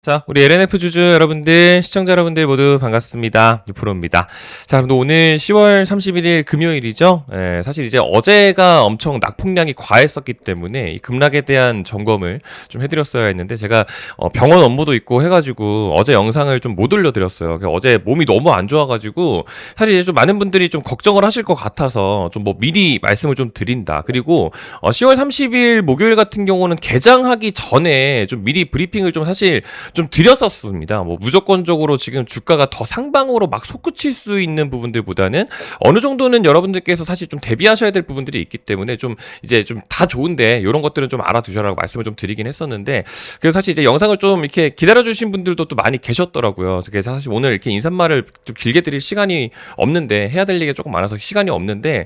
자, 우리 LNF 주주 여러분들, 시청자 여러분들 모두 반갑습니다. 유프로입니다. 자, 그럼 오늘 10월 31일 금요일이죠. 사실 이제 어제가 엄청 낙폭량이 과했었기 때문에 이 급락에 대한 점검을 좀 해드렸어야 했는데 제가 병원 업무도 있고 해가지고 어제 영상을 좀 못 올려드렸어요. 어제 몸이 너무 안 좋아가지고 사실 이제 좀 많은 분들이 좀 걱정을 하실 것 같아서 좀 뭐 미리 말씀을 좀 드린다. 그리고 10월 30일 목요일 같은 경우는 개장하기 전에 좀 미리 브리핑을 좀 사실 좀 드렸었습니다. 뭐 무조건적으로 지금 주가가 더 상방으로 막 솟구칠 수 있는 부분들보다는 어느 정도는 여러분들께서 사실 좀 대비하셔야 될 부분들이 있기 때문에 좀 이제 좀 다 좋은데 이런 것들은 좀 알아두셔라고 말씀을 좀 드리긴 했었는데, 그래서 사실 이제 영상을 좀 이렇게 기다려주신 분들도 또 많이 계셨더라고요. 그래서 사실 오늘 이렇게 인사말을 좀 길게 드릴 시간이 없는데, 해야 될 얘기가 조금 많아서 시간이 없는데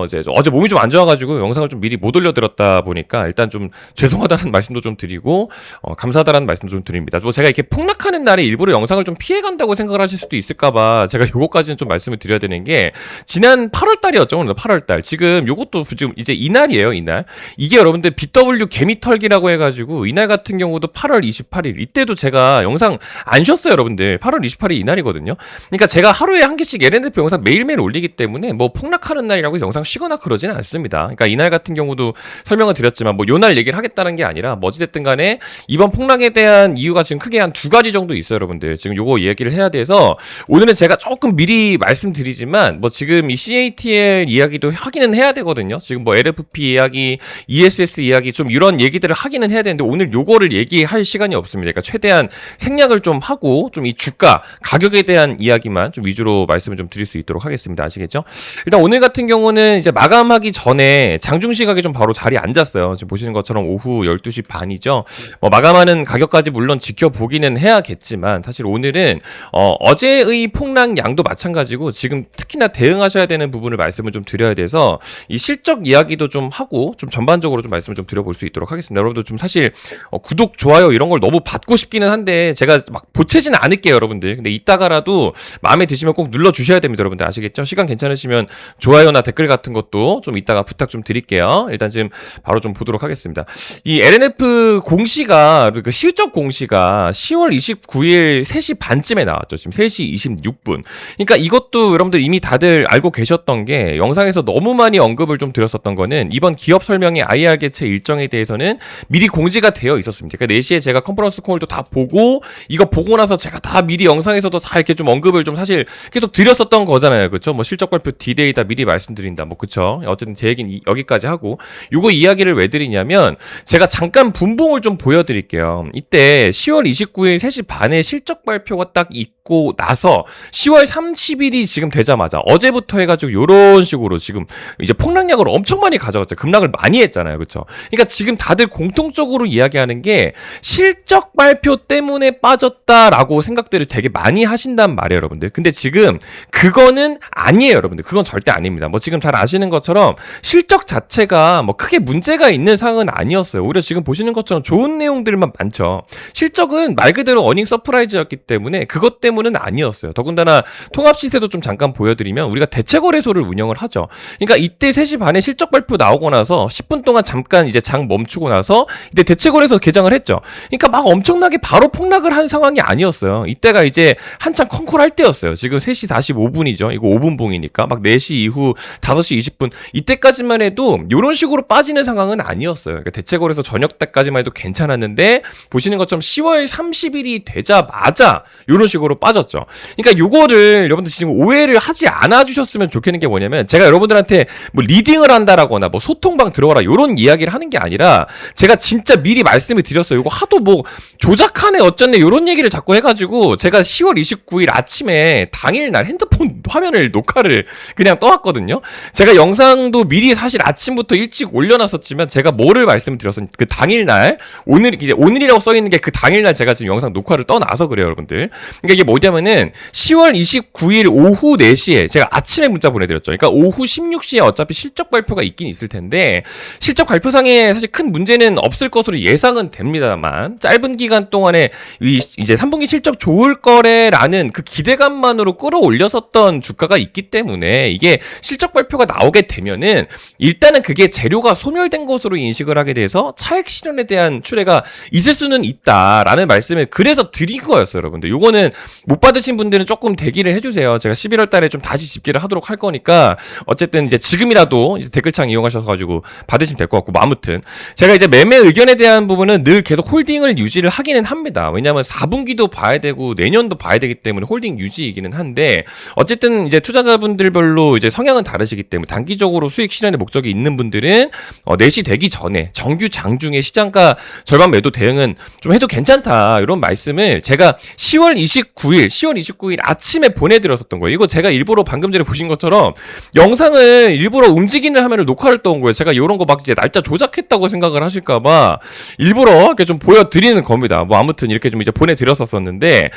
이제 어제 몸이 좀 안 좋아가지고 영상을 좀 미리 못 올려드렸다 보니까 일단 좀 죄송하다는 말씀도 좀 드리고 감사하다는 말씀도 좀 드립니다. 뭐 제가 이렇게 폭락하는 날에 일부러 영상을 좀 피해간다고 생각을 하실 수도 있을까봐 제가 요거까지는 좀 말씀을 드려야 되는 게, 지난 8월달이었죠. 오늘 8월달. 지금 요것도 지금 이제 이날이에요. 이날. 이게 여러분들 BW 개미털기라고 해가지고 이날 같은 경우도 8월 28일. 이때도 제가 영상 안 쉬었어요. 여러분들. 8월 28일 이날이거든요. 그러니까 제가 하루에 한 개씩 LNF 영상 매일매일 올리기 때문에 뭐 폭락하는 날이라고 영상 쉬거나 그러지는 않습니다. 그러니까 이날 같은 경우도 설명을 드렸지만 뭐 요날 얘기를 하겠다는 게 아니라 뭐 어찌됐든 간에 이번 폭락에 대한 이유가 지금 크게 한 두 가지 정도 있어요. 여러분들 지금 요거 얘기를 해야 돼서 오늘은 제가 조금 미리 말씀드리지만 뭐 지금 이 CATL 이야기도 하기는 해야 되거든요. 지금 뭐 LFP 이야기, ESS 이야기 좀 이런 얘기들을 하기는 해야 되는데 오늘 요거를 얘기할 시간이 없습니다. 그러니까 최대한 생략을 좀 하고 좀 이 주가 가격에 대한 이야기만 좀 위주로 말씀을 좀 드릴 수 있도록 하겠습니다. 아시겠죠? 일단 오늘 같은 경우는 이제 마감하기 전에 장중 시각에 좀 바로 자리에 앉았어요. 지금 보시는 것처럼 오후 12시 반이죠. 뭐 마감하는 가격까지 물론 지켜보기는 해야겠지만 사실 오늘은 어제의 폭락 양도 마찬가지고 지금 특히나 대응하셔야 되는 부분을 말씀을 좀 드려야 돼서 이 실적 이야기도 좀 하고 좀 전반적으로 좀 말씀을 좀 드려볼 수 있도록 하겠습니다. 여러분들 좀 사실 구독, 좋아요 이런 걸 너무 받고 싶기는 한데 제가 막 보채지는 않을게요, 여러분들. 근데 이따가라도 마음에 드시면 꼭 눌러주셔야 됩니다, 여러분들. 아시겠죠? 시간 괜찮으시면 좋아요나 댓글 같은 것도 좀 이따가 부탁 좀 드릴게요. 일단 지금 바로 좀 보도록 하겠습니다. 이 LNF 공시가, 그 실적 공시가 10월 29일 3시 반쯤에 나왔죠. 지금 3시 26분. 그러니까 이것도 여러분들 이미 다들 알고 계셨던 게, 영상에서 너무 많이 언급을 좀 드렸었던 거는 이번 기업 설명의 IR 개최 일정에 대해서는 미리 공지가 되어 있었습니다. 그러니까 4시에 제가 컨퍼런스 콜도 다 보고 이거 보고 나서 제가 다 미리 영상에서도 다 이렇게 좀 언급을 좀 사실 계속 드렸었던 거잖아요. 그렇죠? 뭐 실적 발표 D-Day다 미리 말씀드린다. 뭐 그렇죠? 어쨌든 제 얘기는 여기까지 하고, 요거 이야기를 왜 드리냐면 제가 잠깐 분봉을 좀 보여드릴게요. 이때 10월 29일 3시 반에 실적 발표가 딱 있고 나서 10월 30일이 지금 되자마자 어제부터 해가지고 요런 식으로 지금 이제 폭락량을 엄청 많이 가져갔죠. 급락을 많이 했잖아요. 그렇죠? 그러니까 지금 다들 공통적으로 이야기하는 게 실적 발표 때문에 빠졌다라고 생각들을 되게 많이 하신단 말이에요, 여러분들. 근데 지금 그거는 아니에요, 여러분들. 그건 절대 아닙니다. 뭐 지금 잘 아시는 것처럼 실적 자체가 뭐 크게 문제가 있는 상황은 아니었어요. 오히려 지금 보시는 것처럼 좋은 내용들만 많죠. 실적은 말 그대로 어닝 서프라이즈였기 때문에 그것 때문은 아니었어요. 더군다나 통합 시세도 좀 잠깐 보여드리면 우리가 대체거래소를 운영을 하죠. 그러니까 이때 3시 반에 실적 발표 나오고 나서 10분 동안 잠깐 이제 장 멈추고 나서 이때 대체거래소 개장을 했죠. 그러니까 막 엄청나게 바로 폭락을 한 상황이 아니었어요. 이때가 이제 한참 컹콜할 때였어요. 지금 3시 45분이죠. 이거 5분 봉이니까 막 4시 이후 5시 20분 이때까지만 해도 이런 식으로 빠지는 상황은 아니었어요. 그러니까 대체거래소 저녁 때까지만 해도 괜찮았는데 보시는 것처럼 10월 30일이 되자마자 이런 식으로 빠졌죠. 그러니까 요거를 여러분들 지금 오해를 하지 않아 주셨으면 좋겠는 게 뭐냐면, 제가 여러분들한테 뭐 리딩을 한다라거나 뭐 소통방 들어와라 이런 이야기를 하는 게 아니라 제가 진짜 미리 말씀을 드렸어요. 이거 하도 뭐 조작하네 어쩌네 이런 얘기를 자꾸 해가지고 제가 10월 29일 아침에 당일날 핸드폰 화면을 녹화를 그냥 떠왔거든요. 제가 영상도 미리 사실 아침부터 일찍 올려놨었지만 제가 뭐를 말씀드렸었, 그 당일날 오늘이라고 써있는 게 그 당일날 제가 지금 영상 녹화를 떠나서 그래요, 여러분들. 그러니까 이게 뭐냐면은 10월 29일 오후 4시에 제가 아침에 문자 보내드렸죠. 그러니까 오후 16시에 어차피 실적 발표가 있긴 있을 텐데 실적 발표상에 사실 큰 문제는 없을 것으로 예상은 됩니다만, 짧은 기간 동안에 이제 3분기 실적 좋을 거래라는 그 기대감만으로 끌어올렸었던 주가가 있기 때문에 이게 실적 발표가 나오게 되면은 일단은 그게 재료가 소멸된 것으로 인식을 하게 돼서 차익 실현에 대한 출회가 있을 수는 있다. 된다라는 말씀을 그래서 드린 거였어요, 여러분들. 요거는 못 받으신 분들은 조금 대기를 해주세요. 제가 11월 달에 좀 다시 집계를 하도록 할 거니까 어쨌든 이제 지금이라도 이제 댓글창 이용하셔서 가지고 받으시면 될 것 같고, 뭐 아무튼 제가 이제 매매 의견에 대한 부분은 늘 계속 홀딩을 유지를 하기는 합니다. 왜냐하면 4분기도 봐야 되고 내년도 봐야 되기 때문에 홀딩 유지이기는 한데, 어쨌든 이제 투자자분들별로 이제 성향은 다르시기 때문에 단기적으로 수익 실현의 목적이 있는 분들은 내시 되기 전에 정규 장중에 시장가 절반 매도 대응은 좀 해도 괜찮다, 이런 말씀을 제가 10월 29일 아침에 보내드렸었던 거예요. 이거 제가 일부러 방금 전에 보신 것처럼 영상을 일부러 움직이는 화면을 녹화를 떠온 거예요. 제가 이런 거 막 이제 날짜 조작했다고 생각을 하실까봐 일부러 이렇게 좀 보여드리는 겁니다. 뭐 아무튼 이렇게 좀 이제 보내드렸었는데,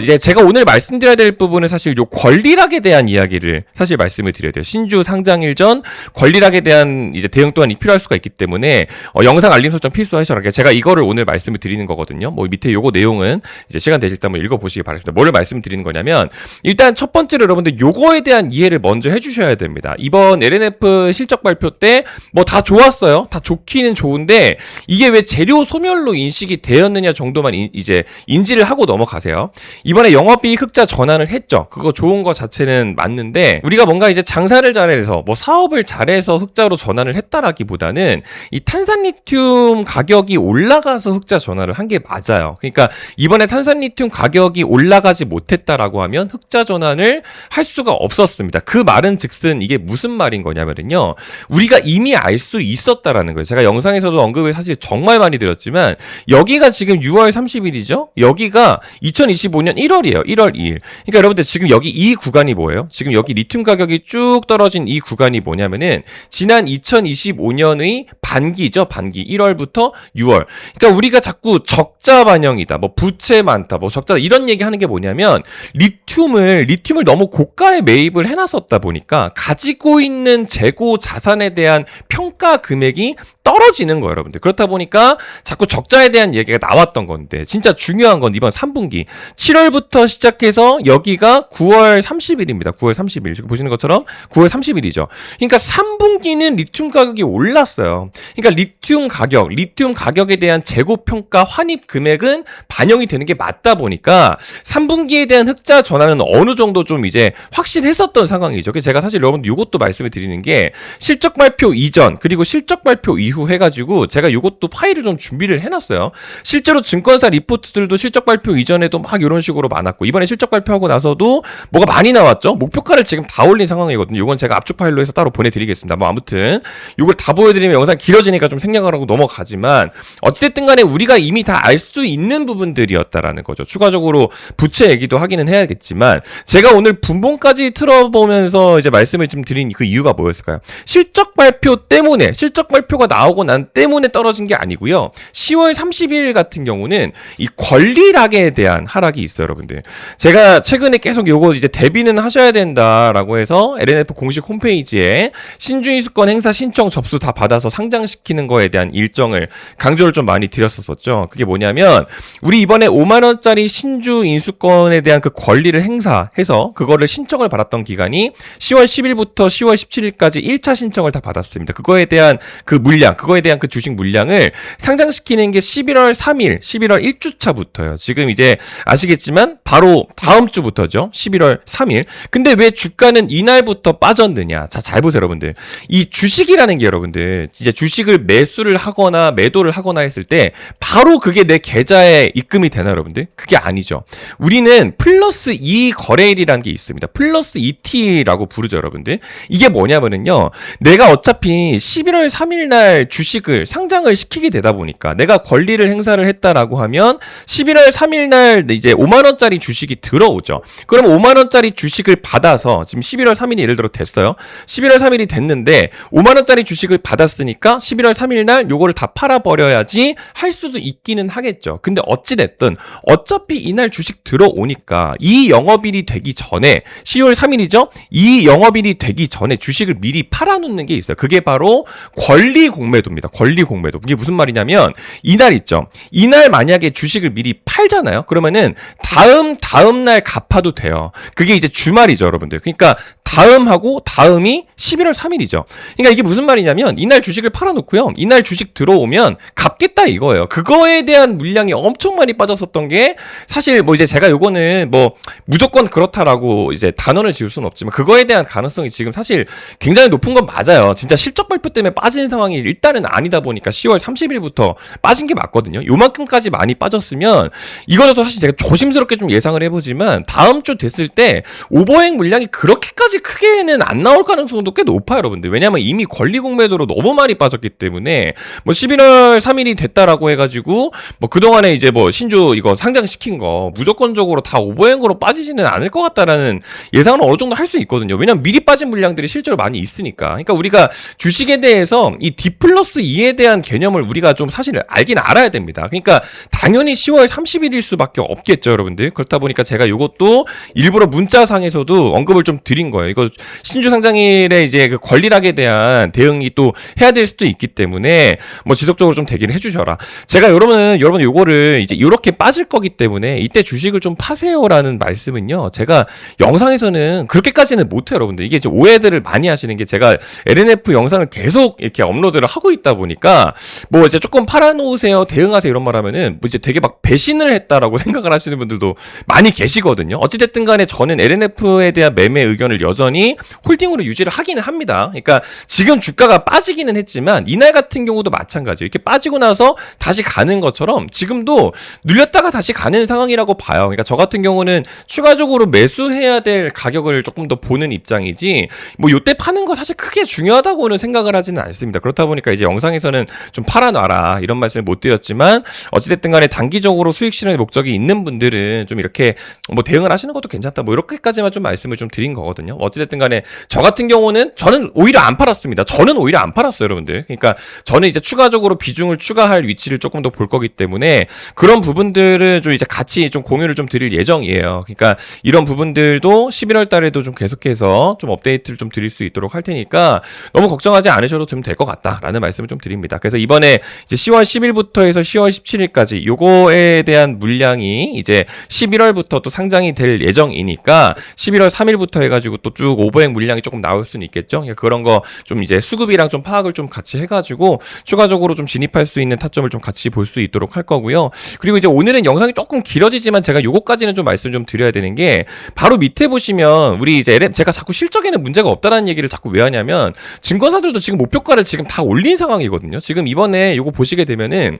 이제 제가 오늘 말씀드려야 될 부분은 사실 요 권리락에 대한 이야기를 사실 말씀을 드려야 돼요. 신주 상장일 전 권리락에 대한 이제 대응 또한 필요할 수가 있기 때문에 영상 알림 설정 필수하셔라. 제가 이거를 오늘 말씀을 드리는 거거든요. 뭐 밑에 요거 내용은 이제 시간 되실 때 한번 읽어보시기 바랍니다. 뭐를 말씀드리는 거냐면, 일단 첫 번째로 여러분들 요거에 대한 이해를 먼저 해주셔야 됩니다. 이번 LNF 실적 발표 때 뭐 다 좋았어요. 다 좋기는 좋은데 이게 왜 재료 소멸로 인식이 되었느냐 정도만 이제 인지를 하고 넘어가세요. 이번에 영업이익 흑자 전환을 했죠. 그거 좋은 거 자체는 맞는데, 우리가 뭔가 이제 장사를 잘해서 뭐 사업을 잘해서 흑자로 전환을 했다라기보다는 이 탄산리튬 가격이 올라가서 흑자 전환을 한 게 맞아요. 그러니까 이번에 탄산리튬 가격이 올라가지 못했다라고 하면 흑자 전환을 할 수가 없었습니다. 그 말은 즉슨 이게 무슨 말인 거냐면요, 우리가 이미 알 수 있었다라는 거예요. 제가 영상에서도 언급을 사실 정말 많이 드렸지만, 여기가 지금 6월 30일이죠? 여기가 2025년 1월이에요. 1월 2일. 그러니까 여러분들 지금 여기 이 구간이 뭐예요? 지금 여기 리튬 가격이 쭉 떨어진 이 구간이 뭐냐면은 지난 2025년의 반기죠. 반기. 1월부터 6월. 그러니까 우리가 자꾸 적자 반영이다, 뭐 부채 많다, 뭐 적자, 이런 얘기 하는 게 뭐냐면, 리튬을 너무 고가에 매입을 해놨었다 보니까 가지고 있는 재고 자산에 대한 평가 금액이 떨어지는 거예요, 여러분들. 그렇다 보니까 자꾸 적자에 대한 얘기가 나왔던 건데, 진짜 중요한 건 이번 3분기 7월부터 시작해서 여기가 9월 30일입니다. 9월 30일. 지금 보시는 것처럼 9월 30일이죠. 그러니까 3분기는 리튬 가격이 올랐어요. 그러니까 리튬 가격에 대한 재고 평가 환입 금액은 반영이 되는 게 맞다 보니까 3분기에 대한 흑자 전환은 어느 정도 좀 이제 확실했었던 상황이죠. 그래서 제가 사실 여러분들 이것도 말씀을 드리는 게, 실적 발표 이전 그리고 실적 발표 이후 해가지고 제가 이것도 파일을 좀 준비를 해놨어요. 실제로 증권사 리포트들도 실적 발표 이전에도 막 이런 식으로 많았고, 이번에 실적 발표하고 나서도 뭐가 많이 나왔죠. 목표가를 지금 다 올린 상황이거든요. 이건 제가 압축 파일로 해서 따로 보내드리겠습니다. 뭐 아무튼 이걸 다 보여드리면 영상 길어지니까 좀 생략하라고 넘어가지만, 어찌됐든 간에 우리가 이미 다 알 수 있는 부분들이었다라는 거죠. 추가적으로 부채 얘기도 하기는 해야겠지만, 제가 오늘 분봉까지 틀어보면서 이제 말씀을 좀 드린 그 이유가 뭐였을까요? 실적 발표 때문에, 실적 발표가 나오고 난 때문에 떨어진 게 아니고요. 10월 30일 같은 경우는 이 권리락에 대한 하락이 있어요, 여러분들. 제가 최근에 계속 요거 이제 대비는 하셔야 된다라고 해서 LNF 공식 홈페이지에 신주인수권 행사 신청 접수 다 받아서 상장시키는 거에 대한 일정을 강조를 좀 많이 드렸었죠. 그게 뭐냐면, 우리 이번에 5만원짜리 신주 인수권에 대한 그 권리를 행사해서 그거를 신청을 받았던 기간이 10월 10일부터 10월 17일까지 1차 신청을 다 받았습니다. 그거에 대한 그 물량, 그거에 대한 그 주식 물량을 상장시키는 게 11월 3일, 11월 1주차부터요. 지금 이제 아시겠지만 바로 다음 주부터죠. 11월 3일. 근데 왜 주가는 이날부터 빠졌느냐? 자, 잘 보세요, 여러분들. 이 주식이라는 게 여러분들, 이제 주식을 매수를 하거나 매도를 하거나 했을 때 바로 그게 내 계좌에 입금이 되나, 여러분들? 그게 아니죠. 우리는 플러스 2 거래일이라는 게 있습니다. 플러스 2T라고 부르죠, 여러분들. 이게 뭐냐면은요, 내가 어차피 11월 3일 날 주식을 상장을 시키게 되다 보니까 내가 권리를 행사를 했다라고 하면 11월 3일 날 이제 5만원짜리 주식이 들어오죠. 그럼 5만원짜리 주식을 받아서, 지금 11월 3일이 예를 들어 됐어요. 11월 3일이 됐는데 5만원짜리 주식을 받았으니까 11월 3일 날 요거를 다 팔아버려야지 할 수도 있기는 하겠죠. 근데 어찌됐든 어차피 이날 주식 들어오니까 이 영업일이 되기 전에, 10월 3일이죠? 이 영업일이 되기 전에 주식을 미리 팔아놓는 게 있어요. 그게 바로 권리 공매도입니다. 권리 공매도. 그게 무슨 말이냐면, 이날 있죠. 이날 만약에 주식을 미리 팔잖아요. 그러면은 다음 날 갚아도 돼요. 그게 이제 주말이죠, 여러분들. 그러니까 다음하고 다음이 11월 3일이죠. 그러니까 이게 무슨 말이냐면, 이날 주식을 팔아놓고요, 이날 주식 들어오면 갚겠다 이거예요. 그거에 대한 물량이 엄청 많이 빠졌었던 게 사실 뭐 이제 제가 요거는 뭐 무조건 그렇다라고 이제 단언을 지을 수는 없지만 그거에 대한 가능성이 지금 사실 굉장히 높은 건 맞아요. 진짜 실적 발표 때문에 빠지는 상황이 일단은 아니다 보니까 10월 30일부터 빠진 게 맞거든요. 요만큼까지 많이 빠졌으면 이거는 사실 제가 조심스럽게 좀 예상을 해보지만 다음 주 됐을 때 오버행 물량이 그렇게까지 크게는 안 나올 가능성도 꽤 높아요, 여러분들. 왜냐면 이미 권리 공매도로 너무 많이 빠졌기 때문에 뭐 11월 3일이 됐다라고 해가지고 뭐 그동안에 이제 뭐 신주 이거 상장시킨 거 무조건적으로 다 오버행으로 빠지지는 않을 것 같다라는 예상은 어느 정도 할 수 있거든요. 왜냐면 미리 빠진 물량들이 실제로 많이 있으니까. 그러니까 우리가 주식에 대해서 이 D+2에 대한 개념을 우리가 좀 사실 알긴 알아야 됩니다. 그러니까 당연히 10월 30일일 수밖에 없겠죠, 여러분들. 그렇다 보니까 제가 이것도 일부러 문자상에서도 언급을 좀 드린 거예요. 이거 신주 상장일에 이제 그 권리락에 대한 대응이 또 해야 될 수도 있기 때문에 뭐 지속적으로 좀 대기를 해주셔라. 제가 여러분 요거를 이제 이렇게 빠질 거기 때문에 이때 주식을 좀 파세요라는 말씀은요. 제가 영상에서는 그렇게까지는 못해요, 여러분들. 이게 좀 오해들을 많이 하시는 게 제가 LNF 영상을 계속 이렇게 업로드를 하고 있다 보니까 뭐 이제 조금 팔아놓으세요, 대응하세요 이런 말 하면은 뭐 이제 되게 막 배신을 했다라고 생각을 하시는 분들도 많이 계시거든요. 어찌됐든 간에 저는 LNF에 대한 매매 의견을 여전히 홀딩으로 유지를 하기는 합니다. 그러니까 지금 주가가 빠지기는 했지만 이날 같은 경우도 마찬가지예요. 이렇게 빠지고 나서 다시 가는 것처럼 지금도 눌렸다가 다시 가는 상황이라고 봐요. 그러니까 저 같은 경우는 추가적으로 매수해야 될 가격을 조금 더 보는 입장이지 뭐 요때 파는 거 사실 크게 중요하다고는 생각을 하지는 않습니다. 그렇다 보니까 이제 영상에서는 좀 팔아놔라 이런 말씀을 못 드렸지만 어찌됐든 간에 단기적으로 수익 실현의 목적이 있는 분들은 좀 이렇게 뭐 대응을 하시는 것도 괜찮다 뭐 이렇게까지만 좀 말씀을 좀 드린 거거든요. 어찌됐든 간에 저 같은 경우는 저는 오히려 안 팔았습니다. 저는 오히려 안 팔았어요, 여러분들. 그러니까 저는 이제 추가적으로 비중을 추가할 위치를 조금 더 볼 거기 때문에 그런 부분들을 좀 이제 같이 좀 공유를 좀 드릴 예정이에요. 그러니까 이런 부분들도 11월 달에도 좀 계속해서 좀 업데이트를 좀 드릴 수 있도록 할 테니까 너무 걱정하지 않으셔도 좀 될 것 같다라는 말씀을 좀 드립니다. 그래서 이번에 이제 10월 10일부터 해서 10월 17일까지 요거에 대한 물량이 이제 11월부터 또 상장이 될 예정이니까 11월 3일부터 해가지고 또 쭉 오버행 물량이 조금 나올 수는 있겠죠. 그런 거 좀 이제 수급이랑 좀 파악을 좀 같이 해가지고 추가적으로 좀 진입할 수 있는 타점을 좀 같이 볼 수 있도록 할 거고요. 그리고 이제 오늘은 영상이 조금 길어지지만 제가 요거까지는 좀 말씀 좀 드려야 되는 게 바로 밑에 보시면 우리 이제 제가 자꾸 실적에는 문제가 없다라는 얘기를 자꾸 왜 하냐면 증권사들도 지금 목표가를 지금 다 올린 상황이거든요. 지금 이번에 요거 보시게 되면은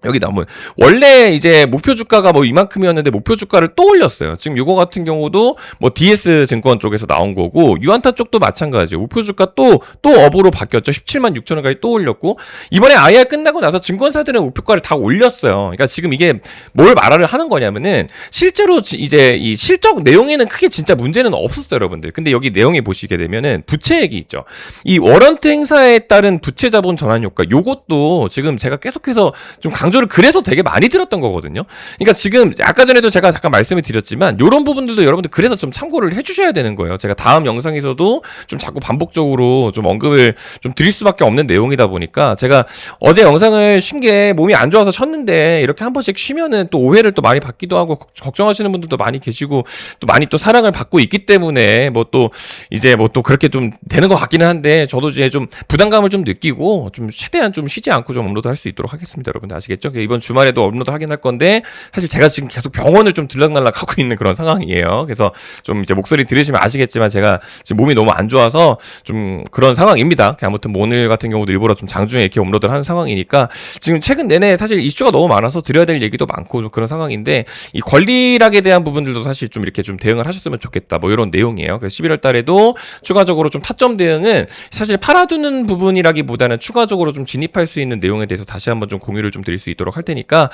여기 나오면 원래 이제 목표 주가가 뭐 이만큼이었는데 목표 주가를 또 올렸어요. 지금 요거 같은 경우도 뭐 DS 증권 쪽에서 나온 거고 유한타 쪽도 마찬가지예요. 목표 주가 또 업으로 바뀌었죠. 17만 6천 원까지 또 올렸고 이번에 IR 끝나고 나서 증권사들은 목표가를 다 올렸어요. 그러니까 지금 이게 뭘 말을 하는 거냐면은 실제로 이제 이 실적 내용에는 크게 진짜 문제는 없었어요, 여러분들. 근데 여기 내용에 보시게 되면은 부채액이 있죠. 이 워런트 행사에 따른 부채 자본 전환 효과 요것도 지금 제가 계속해서 좀 강조를 그래서 되게 많이 들었던 거거든요. 그러니까 지금 아까 전에도 제가 잠깐 말씀을 드렸지만 이런 부분들도 여러분들 그래서 좀 참고를 해주셔야 되는 거예요. 제가 다음 영상에서도 좀 자꾸 반복적으로 좀 언급을 좀 드릴 수밖에 없는 내용이다 보니까 제가 어제 영상을 쉰 게 몸이 안 좋아서 쉬었는데 이렇게 한 번씩 쉬면은 또 오해를 또 많이 받기도 하고 걱정하시는 분들도 많이 계시고 또 많이 또 사랑을 받고 있기 때문에 뭐 또 이제 뭐 또 그렇게 좀 되는 것 같기는 한데 저도 이제 좀 부담감을 좀 느끼고 좀 최대한 좀 쉬지 않고 좀 업로드 할 수 있도록 하겠습니다. 여러분들 아시겠죠? 이번 주말에도 업로드 하긴 할 건데 사실 제가 지금 계속 병원을 좀 들락날락 하고 있는 그런 상황이에요. 그래서 좀 이제 목소리 들으시면 아시겠지만 제가 지금 몸이 너무 안 좋아서 좀 그런 상황입니다. 아무튼 뭐 오늘 같은 경우도 일부러 좀 장중에 이렇게 업로드를 하는 상황이니까 지금 최근 내내 사실 이슈가 너무 많아서 드려야 될 얘기도 많고 좀 그런 상황인데 이 권리락에 대한 부분들도 사실 좀 이렇게 좀 대응을 하셨으면 좋겠다 뭐 이런 내용이에요. 그래서 11월 달에도 추가적으로 좀 타점 대응은 사실 팔아두는 부분이라기보다는 추가적으로 좀 진입할 수 있는 내용에 대해서 다시 한번 좀 공유를 좀 드릴 수 있도록 할 테니까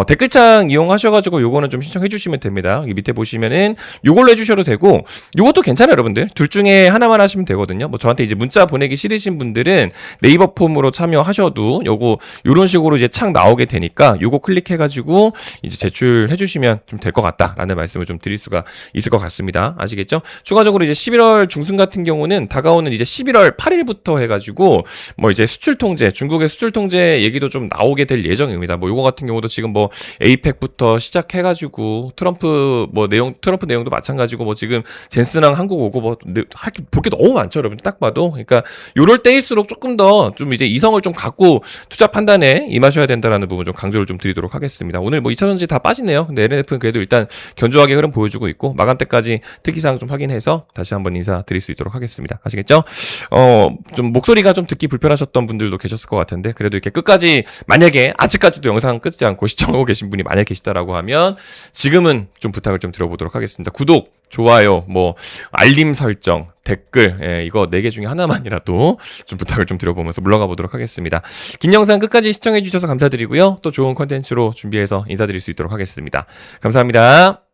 댓글창 이용하셔가지고 요거는 좀 신청해 주시면 됩니다. 여기 밑에 보시면은 요걸로 해주셔도 되고 요것도 괜찮아요, 여러분들. 둘 중에 하나만 하시면 되거든요. 뭐 저한테 이제 문자 보내기 싫으신 분들은 네이버 폼으로 참여하셔도 요거 요런 식으로 이제 창 나오게 되니까 요거 클릭해가지고 이제 제출해 주시면 좀 될 것 같다라는 말씀을 좀 드릴 수가 있을 것 같습니다. 아시겠죠? 추가적으로 이제 11월 중순 같은 경우는 다가오는 이제 11월 8일부터 해가지고 뭐 이제 수출 통제, 중국의 수출 통제 얘기도 좀 나오게 될 예정이고요. 있습니다. 뭐 요거 같은 경우도 지금 뭐 에이펙부터 시작해가지고 트럼프 내용도 마찬가지고 뭐 지금 젠슨랑 한국 오고 뭐 볼 게 너무 많죠, 여러분. 딱 봐도. 그러니까 요럴 때일수록 조금 더 좀 이제 이성을 좀 갖고 투자 판단에 임하셔야 된다라는 부분 좀 강조를 좀 드리도록 하겠습니다. 오늘 뭐 2차전지 다 빠지네요. 근데 LNF는 그래도 일단 견조하게 흐름 보여주고 있고 마감 때까지 특이사항 좀 확인해서 다시 한번 인사드릴 수 있도록 하겠습니다. 아시겠죠? 좀 목소리가 좀 듣기 불편하셨던 분들도 계셨을 것 같은데 그래도 이렇게 끝까지 만약에 아직까지도 영상 끊지 않고 시청하고 계신 분이 만약 계시다라고 하면 지금은 좀 부탁을 좀 드려보도록 하겠습니다. 구독, 좋아요, 뭐 알림 설정, 댓글 이거 4개 중에 하나만이라도 좀 부탁을 좀 드려보면서 물러가 보도록 하겠습니다. 긴 영상 끝까지 시청해 주셔서 감사드리고요. 또 좋은 컨텐츠로 준비해서 인사드릴 수 있도록 하겠습니다. 감사합니다.